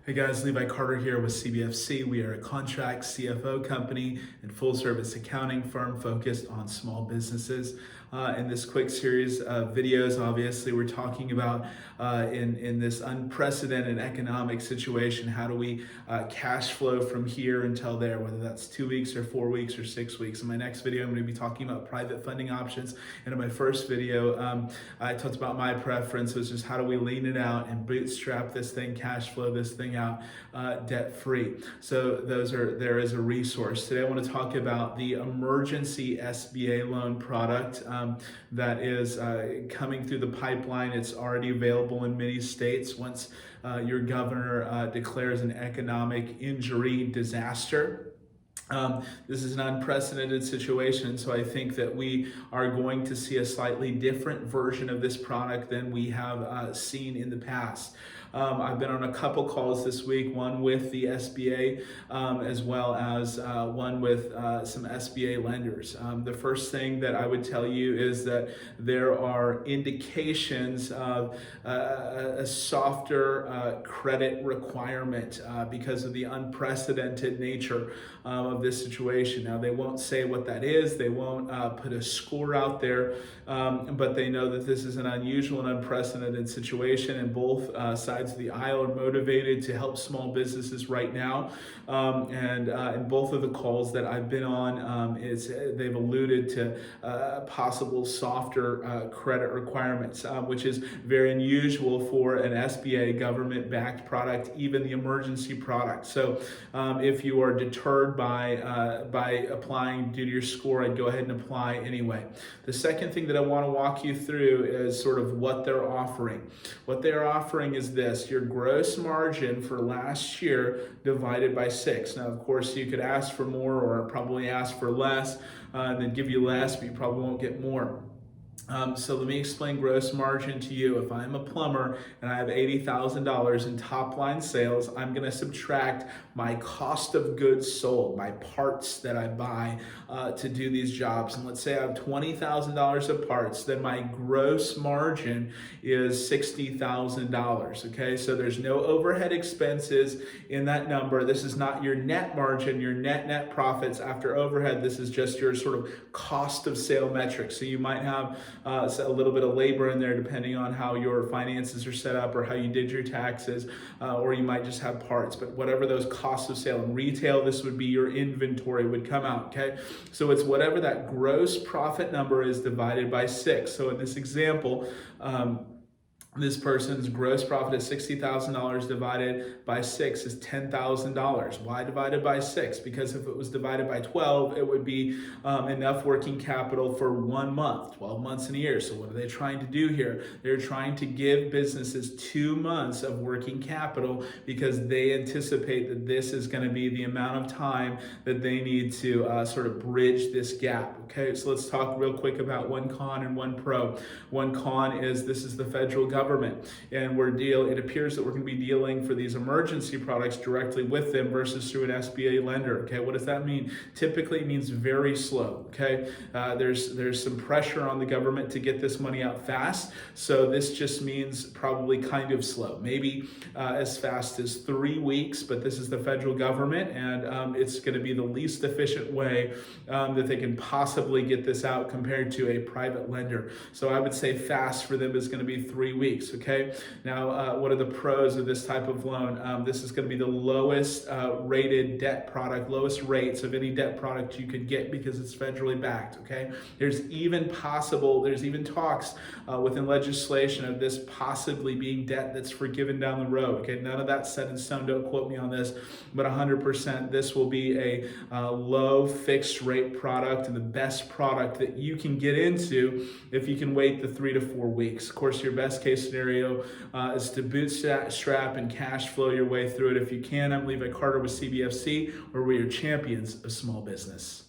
Hey guys, Levi Carter here with CBFC. We are a contract CFO company and full service accounting firm focused on small businesses. In this quick series of videos, obviously we're talking about in this unprecedented economic situation, how do we cash flow from here until there, whether that's 2 weeks or 4 weeks or 6 weeks. In my next video, I'm going to be talking about private funding options. And in my first video, I talked about my preference, which is how do we lean it out and bootstrap this thing, cash flow this thing out debt-free. So there is a resource. Today I want to talk about the emergency SBA loan product that is coming through the pipeline. It's already available in many states once your governor declares an economic injury disaster. This is an unprecedented situation, so I think that we are going to see a slightly different version of this product than we have seen in the past. I've been on a couple calls this week, one with the SBA as well as one with some SBA lenders. The first thing that I would tell you is that there are indications of a softer credit requirement because of the unprecedented nature of this situation. Now, they won't say what that is. They won't put a score out there, but they know that this is an unusual and unprecedented situation, and both sides of the aisle are motivated to help small businesses right now. And in both of the calls that I've been on, they've alluded to possible softer credit requirements, which is very unusual for an SBA government-backed product, even the emergency product. So if you are deterred by applying due to your score, I'd go ahead and apply anyway. The second thing that I want to walk you through is sort of what they're offering. What they're offering is this: your gross margin for last year divided by 6. Now, of course, you could ask for more or probably ask for less, and then give you less, but you probably won't get more. So let me explain gross margin to you. If I'm a plumber and I have $80,000 in top line sales, I'm going to subtract my cost of goods sold, my parts that I buy to do these jobs. And let's say I have $20,000 of parts, then my gross margin is $60,000. Okay, so there's no overhead expenses in that number. This is not your net margin, your net profits after overhead. This is just your sort of cost of sale metric. So you might have a little bit of labor in there depending on how your finances are set up or how you did your taxes, or you might just have parts. But whatever those costs of sale in retail, this would be your inventory would come out, okay? So it's whatever that gross profit number is divided by 6. So in this example, this person's gross profit is $60,000 divided by 6 is $10,000. Why divided by 6? Because if it was divided by 12, it would be enough working capital for 1 month, 12 months in a year. So what are they trying to do here? They're trying to give businesses 2 months of working capital because they anticipate that this is going to be the amount of time that they need to sort of bridge this gap. Okay, so let's talk real quick about one con and one pro. One con is this is the federal government, and it appears that we're going to be dealing for these emergency products directly with them versus through an SBA lender. Okay, what does that mean? Typically it means very slow. Okay, there's some pressure on the government to get this money out fast, so this just means probably kind of slow, maybe as fast as 3 weeks, but this is the federal government, and it's going to be the least efficient way that they can possibly get this out compared to a private lender. So I would say fast for them is going to be 3 weeks. Okay, now what are the pros of this type of loan? This is going to be the lowest rated debt product, lowest rates of any debt product you could get because it's federally backed. Okay, there's even talks within legislation of this possibly being debt that's forgiven down the road. Okay, none of that's set in stone, don't quote me on this, but 100% this will be a low fixed rate product and the best product that you can get into if you can wait the 3 to 4 weeks. Of course, your best case scenario is to bootstrap and cash flow your way through it if you can. I'm Levi Carter with CBFC, where we are champions of small business.